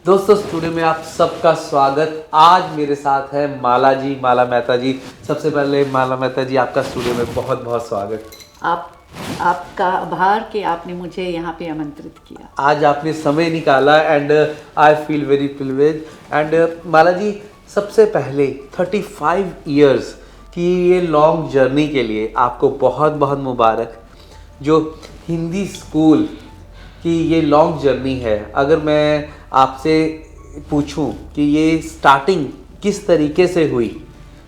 दोस्तों स्टूडियो में आप सबका स्वागत। आज मेरे साथ है माला जी, माला मेहता जी। सबसे पहले माला मेहता जी, आपका स्टूडियो में बहुत बहुत स्वागत। आपका आभार कि आपने मुझे यहाँ पे आमंत्रित किया। आज आपने समय निकाला and I feel very privilege. And Mala ji, सबसे पहले 35 इयर्स की ये लॉन्ग जर्नी के लिए आपको बहुत बहुत मुबारक। जो हिंदी स्कूल की ये लॉन्ग जर्नी है, अगर मैं आपसे पूछूं कि ये स्टार्टिंग किस तरीके से हुई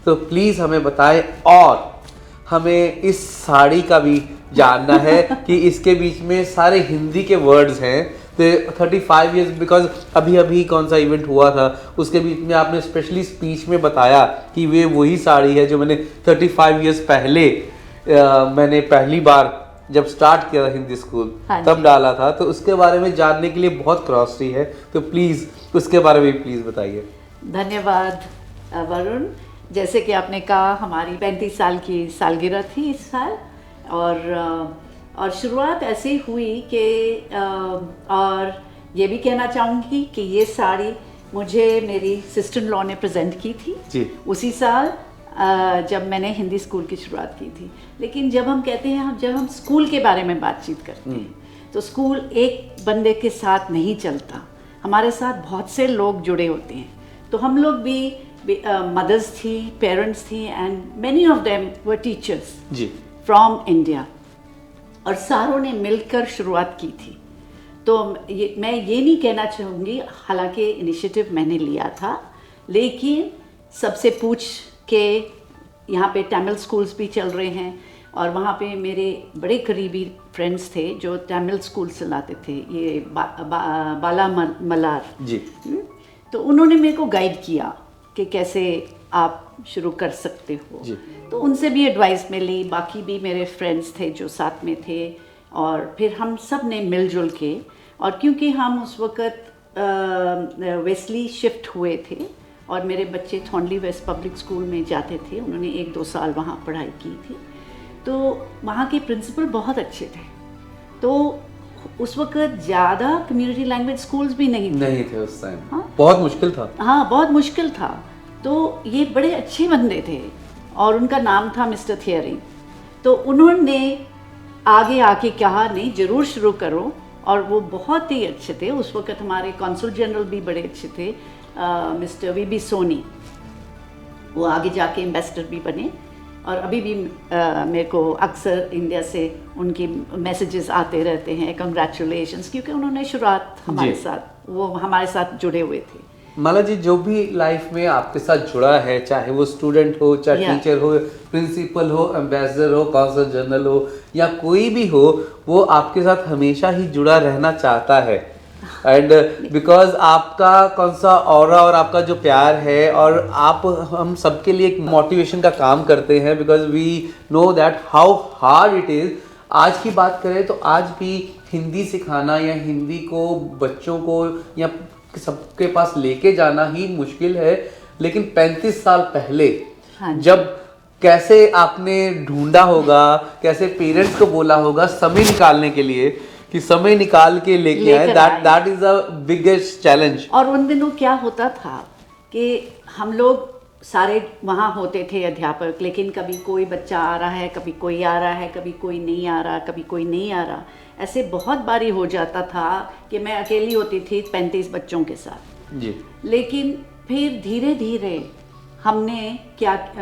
तो प्लीज़ हमें बताएं। और हमें इस साड़ी का भी जानना है कि इसके बीच में सारे हिंदी के वर्ड्स हैं। तो 35 इयर्स, बिकॉज अभी अभी कौन सा इवेंट हुआ था उसके बीच में आपने स्पेशली स्पीच में बताया कि वे वही साड़ी है जो मैंने 35 इयर्स पहले मैंने पहली बार जब स्टार्ट किया था हिंदी स्कूल तब डाला था। तो उसके बारे में जानने के लिए बहुत क्रॉसिटी है, तो प्लीज़ उसके बारे में प्लीज़ बताइए। धन्यवाद वरुण। जैसे कि आपने कहा, हमारी 35 साल की सालगिरह थी इस साल, और शुरुआत ऐसे ही हुई कि और ये भी कहना चाहूँगी कि ये साड़ी मुझे मेरी सिस्टर इन लॉ ने प्रेजेंट की थी जी। उसी साल जब मैंने हिंदी स्कूल की शुरुआत की थी। लेकिन जब हम कहते हैं, जब हम स्कूल के बारे में बातचीत करते हैं तो स्कूल एक बंदे के साथ नहीं चलता, हमारे साथ बहुत से लोग जुड़े होते हैं। तो हम लोग भी मदर्स थी, पेरेंट्स थी, and many of them were teachers जी फ्रॉम इंडिया, और सारों ने मिलकर शुरुआत की थी। तो मैं ये नहीं कहना चाहूँगी, हालांकि इनिशिएटिव मैंने लिया था, लेकिन सबसे पूछ के यहाँ पे तमिल स्कूल्स भी चल रहे हैं, और वहाँ पे मेरे बड़े करीबी फ्रेंड्स थे जो तमिल स्कूल चलाते थे, ये बाला मलार जी। तो उन्होंने मेरे को गाइड किया कि कैसे आप शुरू कर सकते हो जी। तो उनसे भी एडवाइस मिली, बाकी भी मेरे फ्रेंड्स थे जो साथ में थे, और फिर हम सब ने मिलजुल के, और क्योंकि हम उस वक़्त वेस्ली शिफ्ट हुए थे और मेरे बच्चे थॉर्नली वेस्ट पब्लिक स्कूल में जाते थे, उन्होंने 1-2 साल वहाँ पढ़ाई की थी, तो वहाँ के प्रिंसिपल बहुत अच्छे थे। तो उस वक्त ज़्यादा कम्युनिटी लैंग्वेज स्कूल्स भी नहीं थे उस टाइम। हाँ? बहुत मुश्किल था। हाँ, बहुत मुश्किल था। तो ये बड़े अच्छे बंदे थे और उनका नाम था मिस्टर थियरी। तो उन्होंने आगे आके कहा नहीं, ज़रूर शुरू करो, और वो बहुत ही अच्छे थे। उस वक्त हमारे कॉन्सुल जनरल भी बड़े अच्छे थे, मिस्टर वीबी सोनी, वो आगे जाके एम्बेसडर भी बने, और अभी भी मेरे को अक्सर इंडिया से उनके मैसेजेस आते रहते हैं, कंग्रेचुलेशंस, क्योंकि उन्होंने शुरुआत हमारे साथ, वो हमारे साथ जुड़े हुए थे। माला जी, जो भी लाइफ में आपके साथ जुड़ा है, चाहे वो स्टूडेंट हो, चाहे टीचर हो, प्रिंसिपल हो, एम्बेसडर हो, कॉन्सल जनरल हो, या कोई भी हो, वो आपके साथ हमेशा ही जुड़ा रहना चाहता है। एंड बिकॉज आपका कौन सा ऑरा और आपका जो प्यार है, और आप हम सबके लिए एक मोटिवेशन का काम करते हैं, because we know that how hard it is. आज की बात करें तो आज भी हिंदी सिखाना या हिंदी को बच्चों को या सबके पास लेके जाना ही मुश्किल है। लेकिन 35 साल पहले जब कैसे आपने ढूंढा होगा, कैसे पेरेंट्स को बोला होगा समय निकालने के लिए कि समय निकाल के लेके आए, that is a biggest challenge. और उन दिनों क्या होता था कि हम लोग सारे वहाँ होते थे अध्यापक, लेकिन कभी कोई बच्चा आ रहा है, कभी कोई आ रहा है, कभी कोई नहीं आ रहा, कभी कोई नहीं आ रहा। ऐसे बहुत बारी हो जाता था कि मैं अकेली होती थी 35 बच्चों के साथ जी। लेकिन फिर धीरे धीरे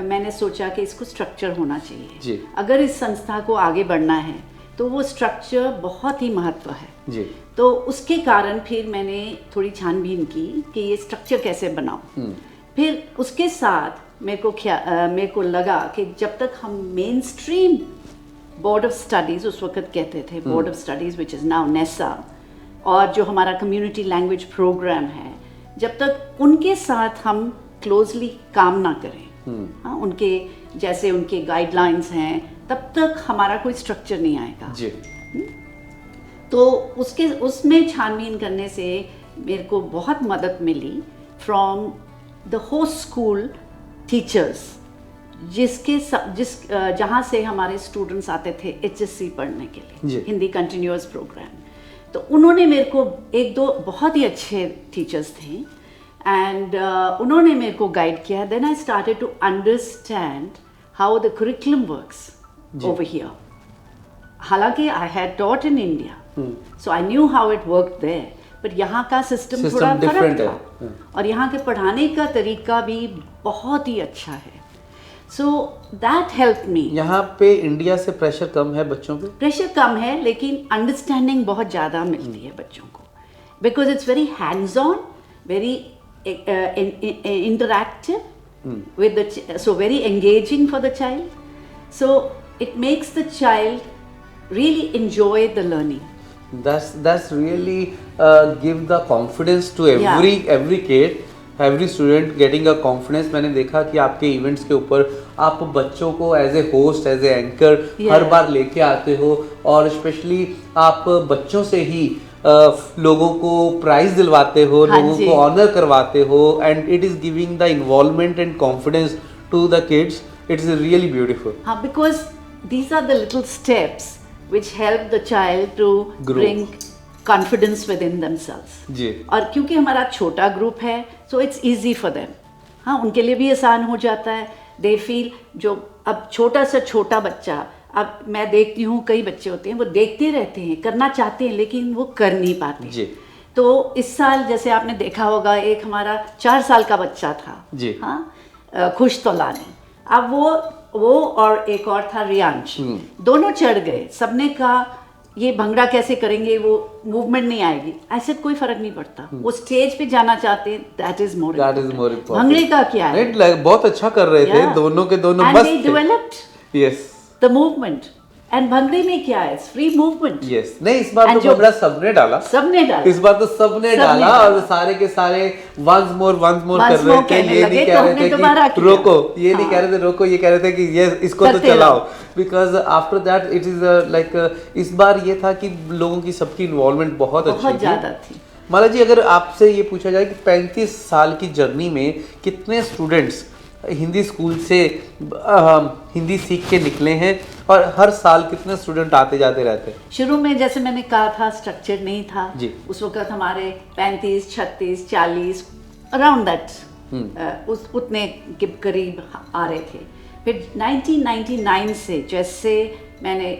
मैंने सोचा कि इसको स्ट्रक्चर होना चाहिए जी। अगर इस संस्था को आगे बढ़ना है तो वो स्ट्रक्चर बहुत ही महत्व है जी। तो उसके कारण फिर मैंने थोड़ी छानबीन की कि ये स्ट्रक्चर कैसे बनाऊं। फिर उसके साथ मेरे को लगा कि जब तक हम main stream board of studies, उस वक्त कहते थे board of studies which is now NASA, और जो हमारा कम्युनिटी लैंग्वेज प्रोग्राम है, जब तक उनके साथ हम क्लोजली काम ना करें, हाँ, उनके जैसे उनके गाइडलाइंस हैं, तब तक हमारा कोई स्ट्रक्चर नहीं आएगा जी। तो उसमें छानबीन करने से मेरे को बहुत मदद मिली from the host school teachers, जहाँ से हमारे स्टूडेंट्स आते थे HSC पढ़ने के लिए, हिंदी कंटिन्यूअस प्रोग्राम। तो उन्होंने मेरे को एक दो बहुत ही अच्छे टीचर्स थे एंड उन्होंने मेरे को गाइड किया. Then I started to understand how the curriculum works over here. हालांकि I had taught in India, so I knew how it work there, but यहाँ का सिस्टम थोड़ा फर्क different था. और यहाँ के पढ़ाने का तरीका भी बहुत ही अच्छा है. So that help me. यहाँ पे इंडिया से प्रेशर कम है बच्चों पे? प्रेशर कम है लेकिन अंडरस्टैंडिंग बहुत ज़्यादा मिलती है बच्चों को, because it's very hands on, very interactive with the so very engaging for the child, so it makes the child really enjoy the learning. That's really give the confidence to every kid, every student getting a confidence. मैंने देखा कि आपके events के ऊपर आप बच्चों को as a host, as a anchor हर बार लेके आते हो, और स्पेशली आप बच्चों से ही लोगों को प्राइज दिलवाते हो, लोगों को ऑनर करवाते हो, and it is giving the involvement and confidence to the kids. It is really beautiful. हाँ, because these are the little steps which help the child to bring confidence within themselves. जी. और क्योंकि हमारा छोटा group है, so it's easy for them. हाँ, उनके लिए भी आसान हो जाता है. They feel जो अब छोटा से छोटा बच्चा, अब मैं देखती हूँ कई बच्चे होते हैं वो देखते रहते हैं, करना चाहते हैं लेकिन वो कर नहीं पाते. जी. तो इस साल जैसे आपने देखा होगा एक हमारा 4 साल का बच्चा था. जी. हाँ, खुश तौलानी. अब वो और एक और था रियांश, दोनों चढ़ गए. सबने कहा ये भंगड़ा कैसे करेंगे, वो मूवमेंट नहीं आएगी. ऐसे कोई फर्क नहीं पड़ता, वो स्टेज पे जाना चाहते हैं, दैट इज मोर इम्पोर्टेंट. भंगड़े का क्या है, बहुत अच्छा कर रहे थे दोनों के दोनों. मस्त थे. Developed yes the movement. And भंगड़े में क्या है, फ्री मूवमेंट. यस. नहीं, इस बार तो भंगड़ा सबने डाला. इस बार तो सबने डाला और सारे के सारे वंस मोर कर रहे थे. ये नहीं कह रहे थे कि रोको, ये नहीं कह रहे थे रोको, ये कह रहे थे कि ये इसको तो चलाओ. Because after that it is like इस बार ये था कि लोगों की सबकी इन्वॉल्वमेंट बहुत अच्छी थी. माला जी, अगर आपसे ये पूछा जाए कि 35 साल की जर्नी में कितने स्टूडेंट्स हिंदी स्कूल से हिंदी सीख के निकले हैं, और हर साल कितने स्टूडेंट आते जाते रहते हैं? शुरू में जैसे मैंने कहा था स्ट्रक्चर नहीं था जी. उस वक्त हमारे 35, 36, 40 अराउंड दैट उस उतने के करीब आ रहे थे. फिर 1999 से जैसे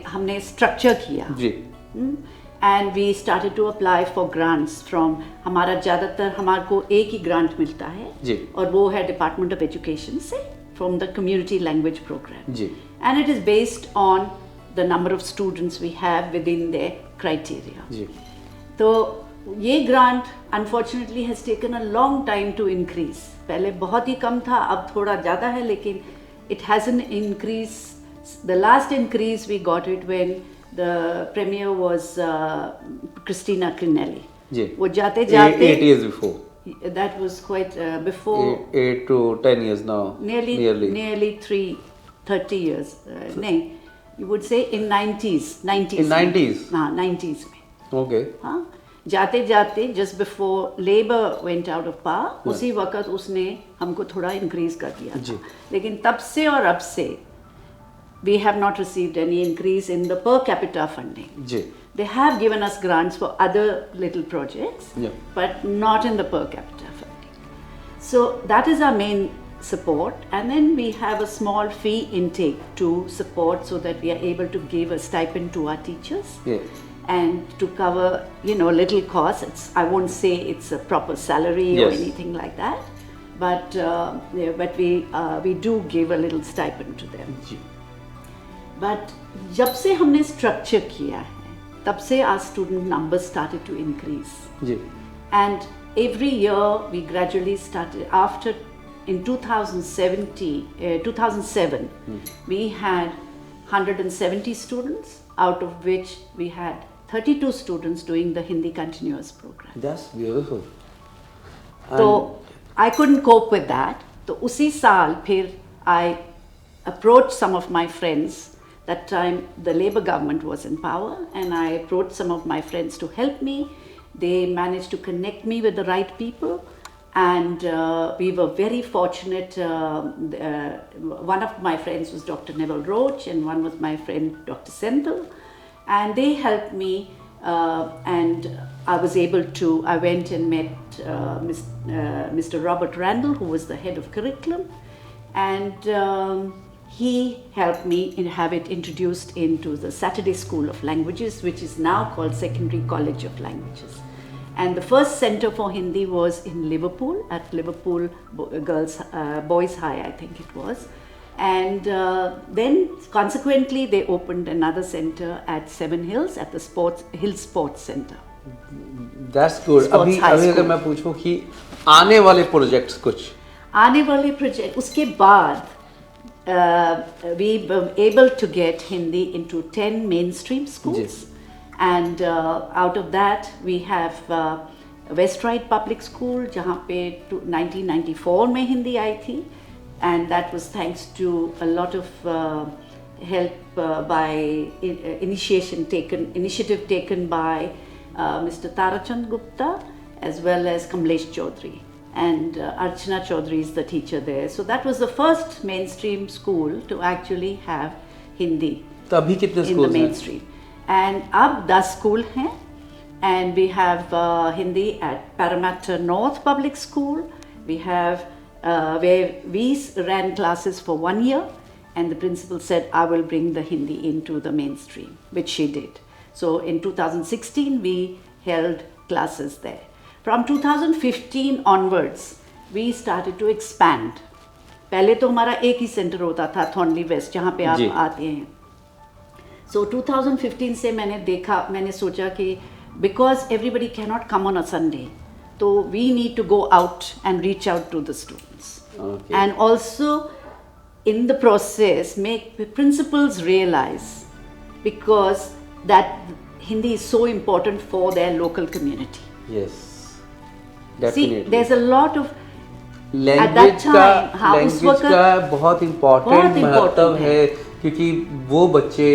हमने स्ट्रक्चर किया जी, and we started to apply for grants from. हमारा ज़्यादातर हमारे को एक ही ग्रांट मिलता है जी. और वो है डिपार्टमेंट ऑफ एजुकेशन से, from the community language programme जी. And it is based on the number of students we have within the criteria. जी. तो ये grant unfortunately has taken a long time to increase. पहले बहुत ही कम था, अब थोड़ा ज़्यादा है, लेकिन it hasn't increase. The last increase we got it when the premier was Christina Crinelli. जी. वो जाते 8 years before. That was quite before. 8 to 10 years now. Nearly 30 years. नहीं, you would say in 90s. In 90s. हाँ, 90s में. Okay. हाँ, जाते जाते just before Labour went out of power, उसी वक्त उसने हमको थोड़ा increase कर दिया था. लेकिन तब से और अब से we have not received any increase in the per capita funding. जी. They have given us grants for other little projects, but not in the per capita funding. So that is our main support, and then we have a small fee intake to support so that we are able to give a stipend to our teachers. And to cover, little costs. I won't say it's a proper salary or anything like that, but we do give a little stipend to them. But जब से हमने structure किया है तब से our student numbers started to increase. जी. And every year we gradually started after in 2007 we had 170 students, out of which we had 32 students doing the Hindi continuous program. That's beautiful. So I couldn't cope with that. तो उसी साल फिर I approached some of my friends. That time the Labour government was in power, and I approached some of my friends to help me. They managed to connect me with the right people, and we were very fortunate. One of my friends was Dr. Neville Roach, and one was my friend Dr. Senthil, and they helped me and I was able to, I went and met Mr. Robert Randall, who was the head of curriculum, and he helped me have it introduced into the Saturday School of Languages, which is now called Secondary College of Languages. And the first center for Hindi was in Liverpool, at Liverpool Boys High, I think it was. And then consequently they opened another center at Seven Hills at the Hill Sports Center. That's good. Sports अभी high अभी अगर school. मैं पूछूं कि आने वाले projects कुछ आने वाले प्रोजेक्ट उसके बाद we were able to get Hindi into 10 mainstream schools. Yes. And out of that we have West Ryde Public School जहाँ पे 1994 में हिंदी आई थी, and that was thanks to a lot of help by initiative taken by Mr. Tarachand Gupta as well as Kamlesh Chaudhary, and Archana Chaudhary is the teacher there. So that was the first mainstream school to actually have Hindi तो अभी कितने in the schools हैं? mainstream. And अब 10 school हैं, and we have Hindi at Parramatta North Public School. We have where we ran classes for 1 year, and the principal said, I will bring the Hindi into the mainstream, which she did. So in 2016 we held classes there. From 2015 onwards we started to expand. पहले तो हमारा एक ही centre होता था, थॉर्नली waste, जहाँ पे जी. आप आते हैं. So 2015 से मैंने सोचा कि because everybody cannot come on a Sunday, so we need to go out and reach out to the students. Okay. And also in the process make the principals realize, because that Hindi is so important for their local community. Yes, See, definitely. there's a lot of language time, का हाँ, उस language वक्त का बहुत important बहुत महत्व important है, क्योंकि वो बच्चे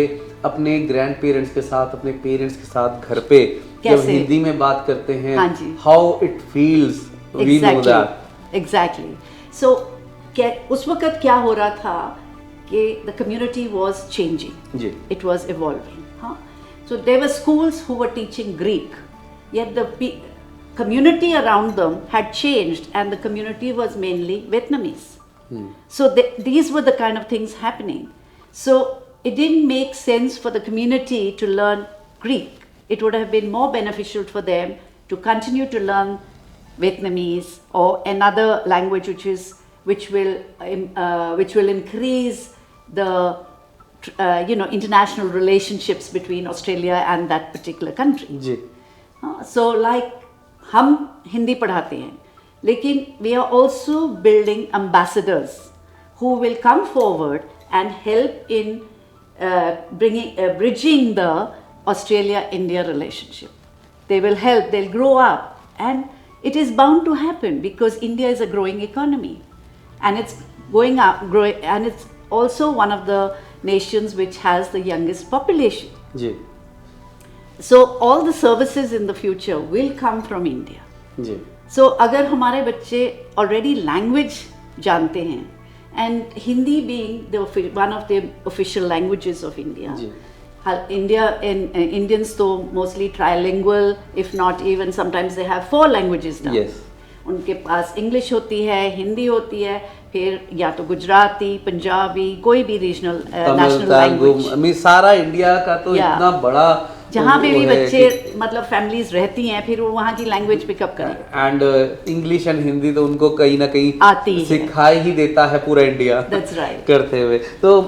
अपने ग्रैंड पेरेंट्स के साथ, अपने पेरेंट्स के साथ घर पे जब कैसे? हिंदी में बात करते हैं, हाँ जी. How it feels, we know that. Exactly. So उस वक्त क्या हो रहा था कि the community was changing. Ji. It was evolving. Huh? So there were schools who were teaching Greek, yet the community around them had changed, and the community was mainly Vietnamese. So these were the kind of things happening. So it didn't make sense for the community to learn Greek. It would have been more beneficial for them to continue to learn Vietnamese or another language which will increase the international relationships between Australia and that particular country. Ji. So like हम हिंदी पढ़ाते हैं, लेकिन we are also building ambassadors who will come forward and help in bridging the Australia-India relationship. They will help, they'll grow up, and it is bound to happen because India is a growing economy, and it's growing, and it's also one of the nations which has the youngest population. Ji. So all the services in the future will come from India. Ji. So अगर हमारे बच्चे already language जानते हैं, and Hindi being one of the official languages of India. Ji. Indians तो mostly trilingual, if not even sometimes they have 4 languages now. Yes. उनके पास English होती है, हिंदी होती है, फिर या तो गुजराती, पंजाबी, कोई भी रीजनल नेशनल लैंग्वेज. सारा इंडिया का तो Yeah. इतना बड़ा जहाँ पे वो भी है बच्चे मतलब फैमिलीज रहती हैं, फिर वो वहाँ की लैंग्वेज पिकअप करें. एंड इंग्लिश एंड हिंदी तो उनको कहीं ना कहीं आती है. सिखाई ही देता है पूरा इंडिया. That's right. करते हुए. तो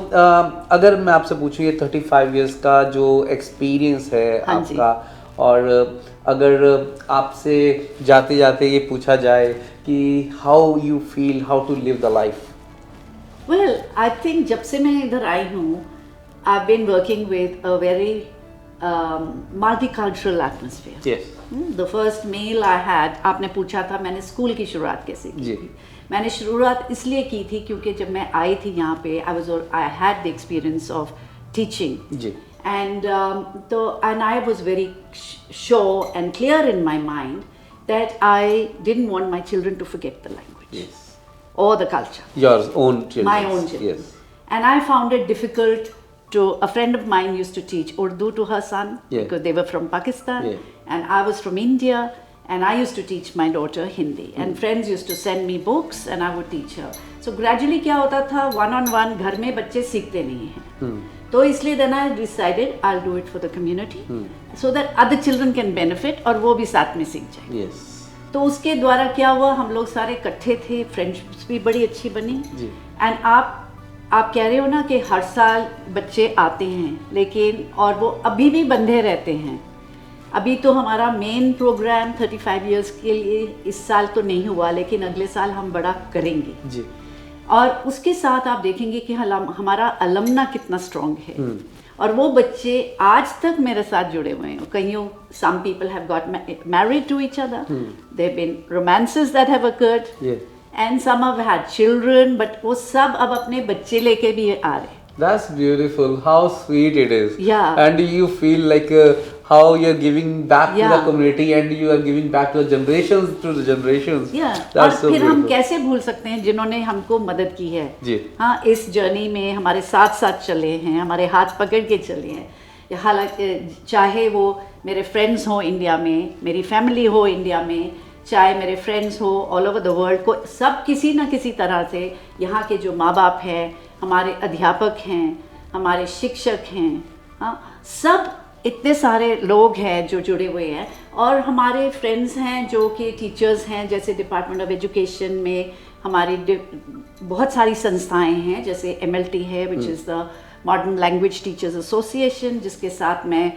अगर मैं आपसे पूछूं, ये 35 इयर्स का जो एक्सपीरियंस है हाँ जी. आपका, और अगर आपसे जाते जाते ये पूछा जाए कि how you feel how to live the life. Well, I think जब से मैं इधर आई हूँ, I've been working with a very multicultural atmosphere. Yes. The first meal I had, आपने पूछा था मैंने स्कूल की शुरुआत कैसे की जी. थी. मैंने शुरुआत इसलिए की थी क्योंकि जब मैं आई थी यहाँ पे, I had the experience of teaching. Ji. And and I was very sure and clear in my mind that I didn't want my children to forget the language. Yes. Or the culture. Your own children. My own children. Yes. And I found it difficult to a friend of mine used to teach Urdu to her son Yeah. because they were from Pakistan, Yeah. and I was from India, and I used to teach my daughter Hindi, and friends used to send me books, and I would teach her. So gradually क्या होता था, one on one घर में बच्चे सीखते नहीं हैं, तो इसलिए then I decided I'll do it for the community, so that other children can benefit और वो भी साथ में सीख जाए. Yes. तो उसके द्वारा क्या हुआ, हम लोग सारे इकट्ठे थे, फ्रेंडशिप्स भी बड़ी अच्छी बनी. जी. एंड आप कह रहे हो ना कि हर साल बच्चे आते हैं, लेकिन और वो अभी भी बंधे रहते हैं. अभी तो हमारा मेन प्रोग्राम 35 इयर्स के लिए इस साल तो नहीं हुआ, लेकिन अगले साल हम बड़ा करेंगे. जी. और उसके साथ आप देखेंगे कि हमारा अलमना कितना स्ट्रॉन्ग है. और वो बच्चे आज तक मेरे साथ जुड़े हुए हैं. कईयों some people have got married to each other. There have been romances that have occurred. Yeah. And some have had children, but वो सब अब अपने बच्चे लेके भी आ रहे. That's beautiful. How sweet it is. Yeah. And you feel like how you're giving back to the Yeah. community, and you are giving back to the generations. Yeah. और That's so फिर हम beautiful. कैसे भूल सकते हैं जिन्होंने हमको मदद की है. जी. हाँ, इस जर्नी में हमारे साथ साथ चले हैं, हमारे हाथ पकड़ के चले हैं. हालांकि चाहे वो मेरे फ्रेंड्स हो इंडिया में, मेरी फैमिली हो इंडिया में, चाहे मेरे फ्रेंड्स हो ऑल ओवर द वर्ल्ड, को सब किसी ना किसी तरह से यहाँ के जो माँ बाप हैं, हमारे अध्यापक हैं, हमारे शिक्षक हैं, हाँ, सब इतने सारे लोग हैं जो जुड़े हुए हैं. और हमारे फ्रेंड्स हैं जो कि टीचर्स हैं, जैसे डिपार्टमेंट ऑफ एजुकेशन में हमारी बहुत सारी संस्थाएं हैं, जैसे MLT है, which is the modern language teachers association, जिसके साथ मैं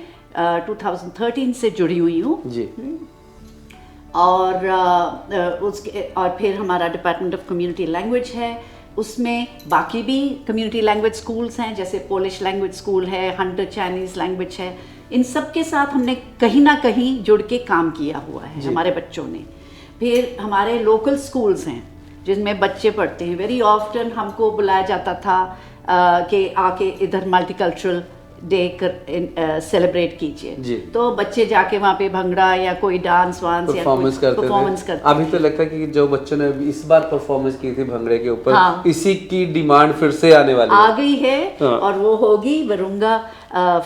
2013 से जुड़ी हुई हूँ. जी. और फिर हमारा डिपार्टमेंट ऑफ कम्युनिटी लैंग्वेज है, उसमें बाकी भी कम्युनिटी लैंग्वेज स्कूल्स हैं, जैसे पोलिश लैंग्वेज स्कूल है, हंटर चाइनीज़ लैंग्वेज है. इन सब के साथ हमने कहीं ना कहीं जुड़ के काम किया हुआ है हमारे बच्चों ने. फिर हमारे लोकल स्कूल्स हैं जिनमें बच्चे पढ़ते हैं. वेरी ऑफ्टन हमको बुलाया जाता था कि आके इधर मल्टीकल्चरल डे सेलिब्रेट कीजिए. तो बच्चे जाके वहाँ पे भंगड़ा या कोई डांस वांस या परफॉर्मेंस करते थे. अभी तो लगता है कि जो बच्चों ने इस बार परफॉर्मेंस की थी भंगड़े के ऊपर, हाँ. इसी की डिमांड फिर से आने वाली आ गई है. हाँ. और वो होगी वरुंगा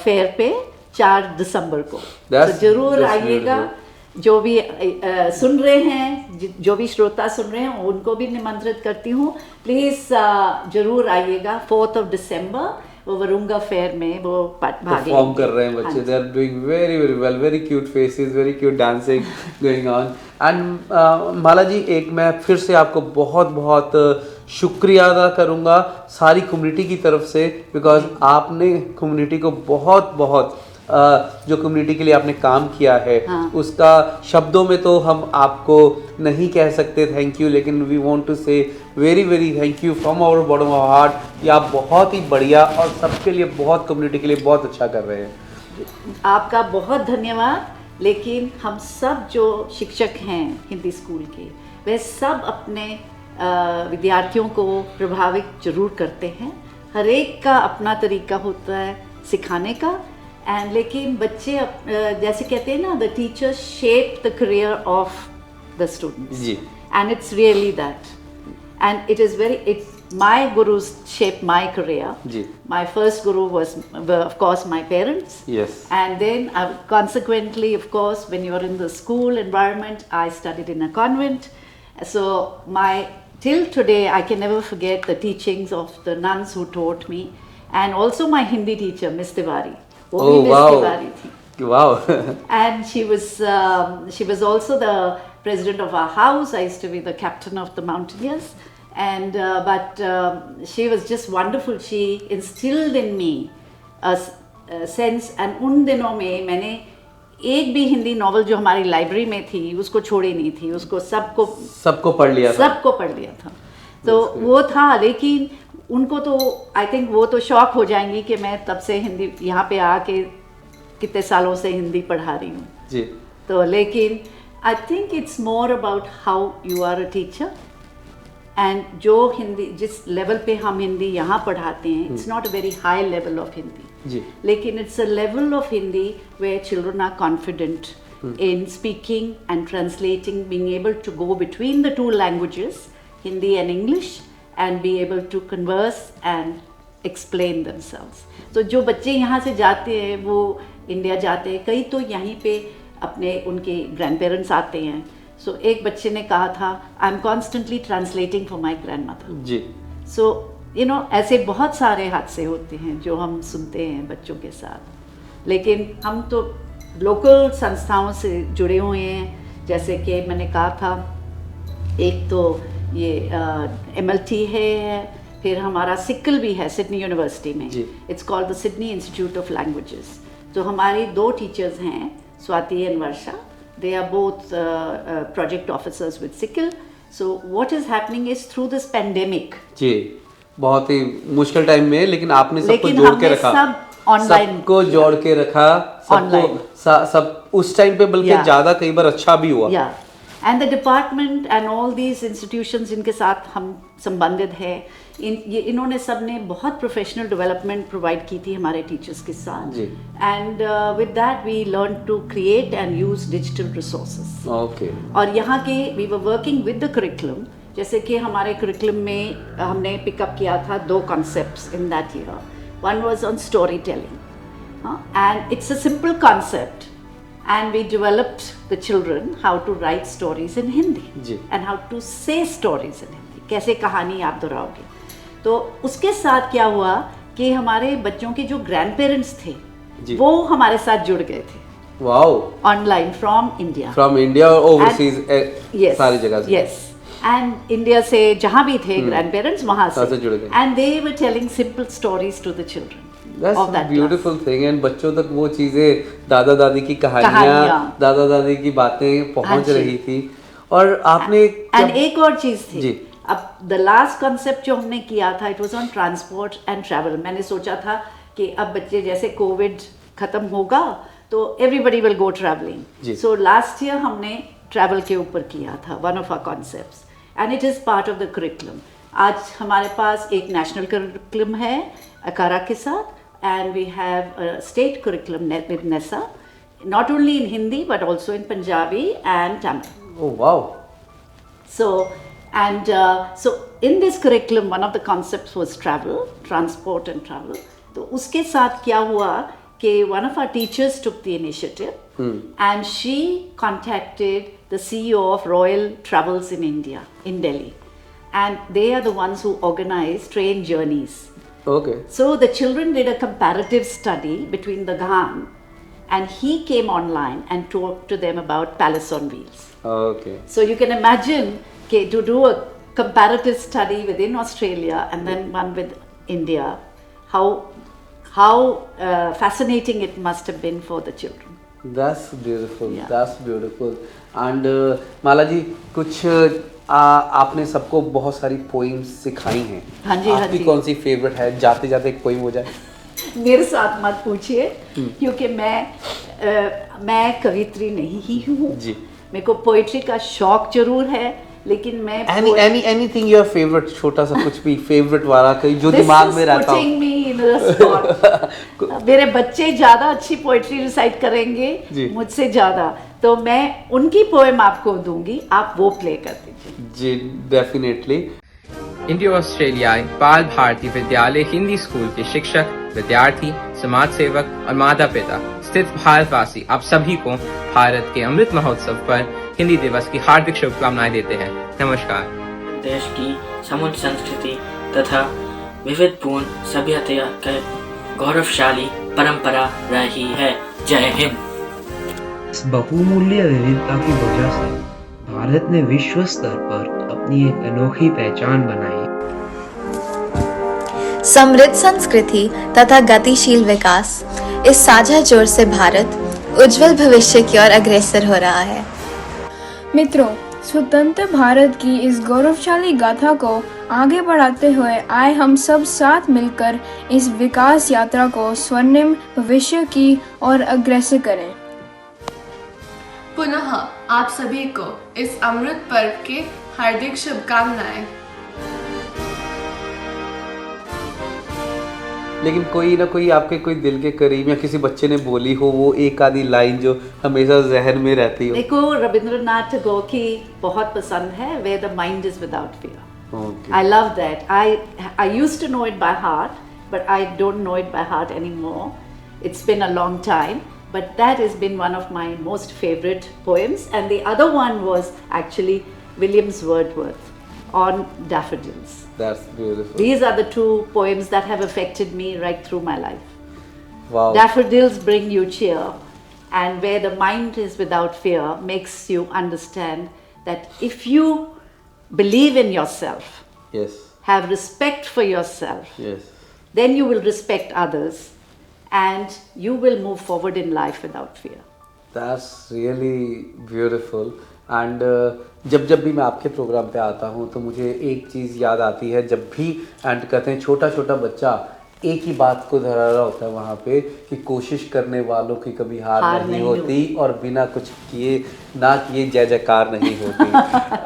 फेयर पे 4 दिसंबर को. तो जरूर आइएगा. जो भी सुन रहे हैं, जो भी श्रोता सुन रहे हैं, उनको भी निमंत्रित करती हूँ. प्लीज़ जरूर आइएगा. 4 दिसंबर वो वरुंगा फेयर में वो परफॉर्म कर रहे हैं बच्चे. They are doing very very well. Very cute faces, very cute dancing going on. And Mala ji, एक मैं फिर से आपको बहुत बहुत शुक्रिया अदा करूँगा सारी कम्युनिटी की तरफ से, बिकॉज आपने कम्युनिटी को बहुत बहुत जो कम्युनिटी के लिए आपने काम किया है, हाँ. उसका शब्दों में तो हम आपको नहीं कह सकते थैंक यू, लेकिन we want to say very very thank you from our bottom of heart कि आप बहुत ही बढ़िया और सबके लिए, बहुत कम्युनिटी के लिए बहुत अच्छा कर रहे हैं. आपका बहुत धन्यवाद. लेकिन हम सब जो शिक्षक हैं हिंदी स्कूल के, वे सब अपने विद्यार्थियों को प्रभावित जरूर करते हैं. हर एक का अपना तरीका होता है सिखाने का. एंड लेकिन बच्चे जैसे कहते हैं ना, the teachers shape the career of the students. And it's really that. And it is very, it's my gurus shaped my career. My first guru was, of course, my parents. Yes. And then, consequently, of course, when you're in the school environment, I studied in a convent. So till today, I can never forget the teachings of the nuns who taught me, and also my Hindi teacher, Miss Tiwari. Oh, wow! Wow! And she was also the president of our house. I used to be the captain of the Mountaineers. And but she was just wonderful. She instilled in me a sense. And उन दिनों में मैंने एक भी Hindi novel जो हमारी library में थी उसको छोड़ी नहीं थी. उसको सबको पढ़ लिया था. तो वो था. लेकिन उनको तो आई थिंक वो तो शॉक हो जाएंगी कि मैं तब से हिंदी यहाँ पे आके कितने सालों से हिंदी पढ़ा रही हूँ. जी. तो लेकिन I think it's more about how you are a teacher. And जो हिंदी जिस लेवल पे हम हिंदी यहाँ पढ़ाते हैं, it's not a very high level of Hindi, लेकिन it's a level of Hindi where children are confident in speaking and translating, being able to go between the two languages, Hindi and English, and be able to converse and explain themselves. तो जो बच्चे यहाँ से जाते हैं वो India जाते हैं, कई तो यहीं पे अपने उनके ग्रैंड पेरेंट्स आते हैं. सो एक बच्चे ने कहा था I am constantly translating for my grandmother. जी. सो ऐसे बहुत सारे हादसे होते हैं जो हम सुनते हैं बच्चों के साथ, लेकिन हम तो लोकल संस्थाओं से जुड़े हुए हैं. जैसे कि मैंने कहा था, एक तो ये MLT है, फिर हमारा सिक्कल भी है सिडनी यूनिवर्सिटी में. It's called the Sydney Institute of languages. तो हमारी 2 टीचर्स हैं, Swati and Varsha. They are both project officers with सिक्कल. So what is happening is through this pandemic. जी, बहुत ही मुश्किल टाइम में, लेकिन आपने सबको जोड़ के रखा, सब ऑनलाइन सबको जोड़ के रखा, सबको सब उस टाइम पे बल्कि ज़्यादा कई बार अच्छा भी हुआ. या and the department and all these institutions जिनके साथ हम संबंधित हैं, इन्होंने सब ने बहुत प्रोफेशनल डेवलपमेंट प्रोवाइड की थी हमारे टीचर्स के साथ. And with that we learn to create and use digital resources. Okay. और यहाँ के we were working with the curriculum. जैसे कि हमारे करिकुलम में हमने पिकअप किया था 2 concepts in that year. One was on story telling, and it's a simple concept. And we developed the children how to write stories in Hindi and how to say stories in Hindi. कैसे कहानी आप दोहराओगे. तो उसके साथ क्या हुआ कि हमारे बच्चों के जो ग्रैंड पेरेंट्स थे वो हमारे साथ जुड़ गए थे. Wow. Online from India. From India और ओवरसीज सारी जगह से. यस. एंड इंडिया से जहाँ भी थे ग्रैंड पेरेंट्स वहाँ से जुड़ गए. And they were telling simple stories to the children. That's beautiful thing. And बच्चों तक वो चीज़ें दादा दादी की कहानियाँ, दादा दादी की बातें पहुँच रही थी. और आपने एक और चीज़ थी जी. अब द लास्ट कॉन्सेप्ट जो हमने किया था, it was on transport and travel. मैंने सोचा था कि अब बच्चे जैसे कोविड खत्म होगा तो everybody will go travelling. So last year हमने ट्रैवल के ऊपर किया था, one of our concepts, and it is part of the curriculum. आज हमारे पास एक नेशनल करिकुलम है अकारा के साथ, and we have a state curriculum with NESA, not only in Hindi but also in Punjabi and Tamil. Oh wow. So in this curriculum one of the concepts was travel, transport and travel. तो उसके साथ क्या हुआ कि one of our teachers took the initiative and she contacted the CEO of Royal Travels in India, in Delhi, and they are the ones who organize train journeys. Okay. So the children did a comparative study between the GAN, and he came online and talked to them about Palace on Wheels. Okay. So you can imagine to do a comparative study within Australia and then one with India, how fascinating it must have been for the children. That's beautiful. Yeah. That's beautiful. And माला जी, कुछ आपने सबको बहुत सारी poems सिखाई हैं. हाँ जी. आपकी कौन सी फेवरेट है? जाते जाते एक पोइम हो जाए. मेरे साथ मत पूछिए क्योंकि मैं कवित्री नहीं ही हूँ. मेरे को पोइट्री का शौक जरूर है, लेकिन मैं एनीथिंग योर फेवरेट, छोटा सा कुछ भी फेवरेट वाला कोई जो दिमाग में रहता हो. मेरे बच्चे ज्यादा अच्छी पोइट्री रिसाइट करेंगे मुझसे ज्यादा, तो मैं उनकी पोएम आपको दूंगी, आप वो प्ले कर दीजिए. जी डेफिनेटली. इंडियो ऑस्ट्रेलियाई बाल भारती विद्यालय हिंदी स्कूल के शिक्षक, विद्यार्थी, समाज सेवक और माता पिता स्थित भारतवासी आप सभी को भारत के अमृत महोत्सव पर हिंदी दिवस की हार्दिक शुभकामनाएं देते हैं. नमस्कार. देश की समुद्र संस्कृति तथा विविधपूर्ण सभ्यता का गौरवशाली परंपरा रही है. जय हिंद. इस बहुमूल्य विविधता की वजह से भारत ने विश्व स्तर पर अपनी एक अनोखी पहचान बनाई. समृद्ध संस्कृति तथा गतिशील विकास, इस साझा जोर से भारत उज्जवल भविष्य की ओर अग्रसर हो रहा है. मित्रों, स्वतंत्र भारत की इस गौरवशाली गाथा को आगे बढ़ाते हुए आए हम सब साथ मिलकर इस विकास यात्रा को स्वर्णिम भविष्य की ओर अग्रसर करें. पुनः आप सभी को इस अमृत पर्व की हार्दिक शुभकामनाएं. लेकिन कोई ना कोई आपके कोई दिल के करीब या किसी बच्चे ने बोली हो वो एक आधी लाइन जो हमेशा जहन में रहती हो. देखो, रविंद्रनाथ टैगोर की बहुत पसंद है, Where the mind is without fear. I love that. I used to know it by heart, but I don't know it by heart anymore. It's been a long time, but that has been one of my most favorite poems. And the other one was actually William's Wordsworth on daffodils. That's beautiful. These are the two poems that have affected me right through my life. Wow. Daffodils bring you cheer, and where the mind is without fear makes you understand that if you believe in yourself, Yes. have respect for yourself, Yes. then you will respect others and you will move forward in life without fear. That's really beautiful. And जब भी मैं आपके programme पे आता हूँ तो मुझे एक चीज़ याद आती है, जब भी एंड कहते हैं छोटा छोटा बच्चा एक ही बात को दोहरा रहा होता है वहाँ पे कि कोशिश करने वालों की कभी हार नहीं होती और बिना कुछ किए ना किए जय जयकार नहीं होती।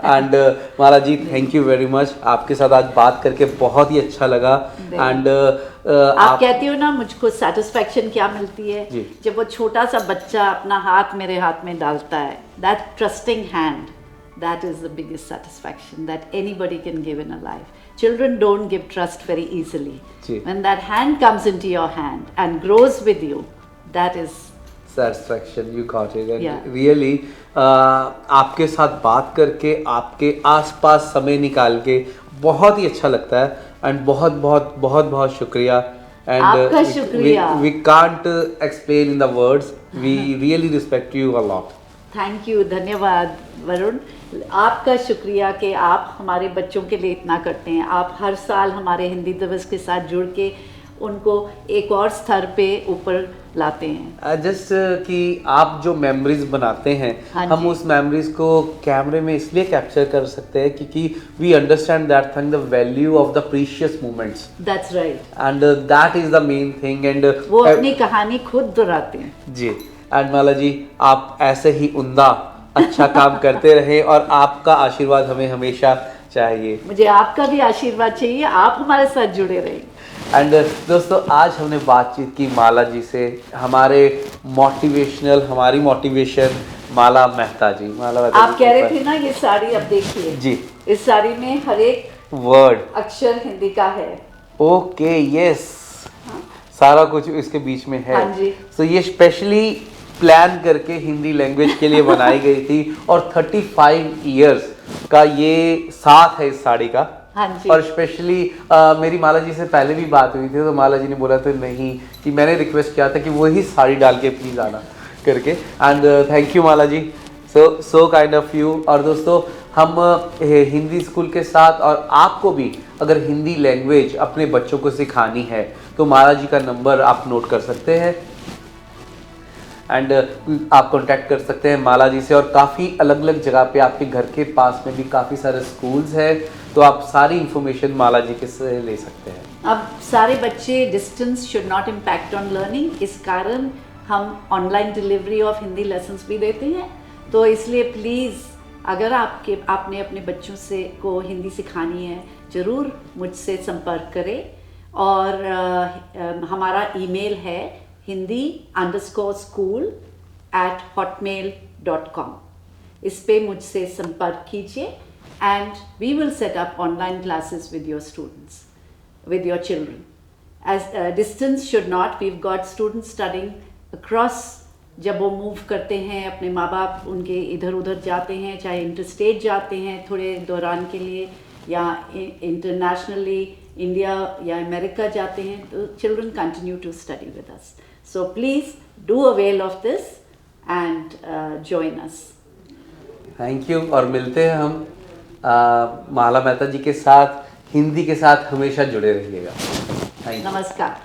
And Mala ji, thank you very much, आपके साथ आज बात करके बहुत ही अच्छा लगा। एंड आप कहती हो ना मुझको सेटिस्फेक्शन क्या मिलती है जी। जब वो छोटा सा बच्चा अपना हाथ मेरे हाथ में डालता है, that trusting hand, that is the biggest satisfaction that anybody can give in a life. Children don't give trust very easily. जी. When that hand comes into your hand and grows with you, that is satisfaction. You got it. And Yeah. really आपके साथ बात करके, आपके आसपास समय निकाल के बहुत ही अच्छा लगता है। एंड बहुत बहुत बहुत बहुत शुक्रिया। एंड आपका शुक्रिया। we can't explain in the words. We really respect you a lot. Thank you, धन्यवाद वरुण। आपका शुक्रिया कि आप हमारे बच्चों के लिए इतना करते हैं। आप हर साल हमारे हिंदी दिवस के साथ जुड़ के उनको एक और स्तर पे ऊपर लाते हैं। जस्ट कि आप जो मेमोरीज बनाते हैं, हाँ हम जी। उस मेमोरीज को कैमरे में इसलिए कैप्चर कर सकते हैं क्योंकि we understand that thing, the value of the precious moments, that's right. And that is the main thing. And वो अपनी कहानी खुद दोहराते हैं। जी। एंड माला जी, आप ऐसे ही उम्दा अच्छा काम करते रहे और आपका आशीर्वाद हमें हमेशा चाहिए। मुझे आपका भी आशीर्वाद चाहिए, आप हमारे साथ जुड़े रहें। एंड दोस्तों, आज हमने बातचीत की माला जी से, हमारी मोटिवेशन माला मेहता जी। माला मेहता आप कह रहे थे ना ये साड़ी, अब देखिए जी, इस साड़ी में हर एक वर्ड अक्षर हिंदी का है। ओके, यस, सारा कुछ इसके बीच में है। हाँ जी। तो ये स्पेशली प्लान करके हिंदी लैंग्वेज के लिए बनाई गई थी और 35 इयर्स का ये साथ है इस साड़ी का। हाँ जी। और स्पेशली मेरी माला जी से पहले भी बात हुई थी तो माला जी ने बोला तो नहीं, कि मैंने रिक्वेस्ट किया था कि वही साड़ी डाल के प्लीज़ आना करके। And thank you Mala ji, so kind of you. और दोस्तों, हम हिंदी स्कूल के साथ, और आपको भी अगर हिंदी लैंग्वेज अपने बच्चों को सिखानी है तो माला जी का नंबर आप नोट कर सकते हैं एंड आप कांटेक्ट कर सकते हैं माला जी से। और काफ़ी अलग अलग जगह पे आपके घर के पास में भी काफ़ी सारे स्कूल्स हैं, तो आप सारी इंफॉर्मेशन माला जी के से ले सकते हैं। अब सारे बच्चे, distance should not impact on learning, इस कारण हम online delivery of Hindi lessons भी देते हैं। तो इसलिए प्लीज़, अगर आपने अपने बच्चों से को हिंदी सिखानी है, ज़रूर मुझसे संपर्क करें। और हमारा ईमेल है hindi_school@hotmail.com। इस पे मुझसे संपर्क कीजिए and we will set up online classes with your students, with your children. As distance should not, we've got students studying across, जब वो मूव करते हैं, अपने माँ बाप उनके इधर उधर जाते हैं, चाहे इंटरस्टेट जाते हैं थोड़े दौरान के लिए या इंटरनेशनली इंडिया या अमेरिका जाते हैं, तो children continue to study with us. So please do avail of this and join us. Thank you. और मिलते हैं हम माला मेहता जी के साथ, हिंदी के साथ हमेशा जुड़े रहिएगा। Thank you. नमस्कार।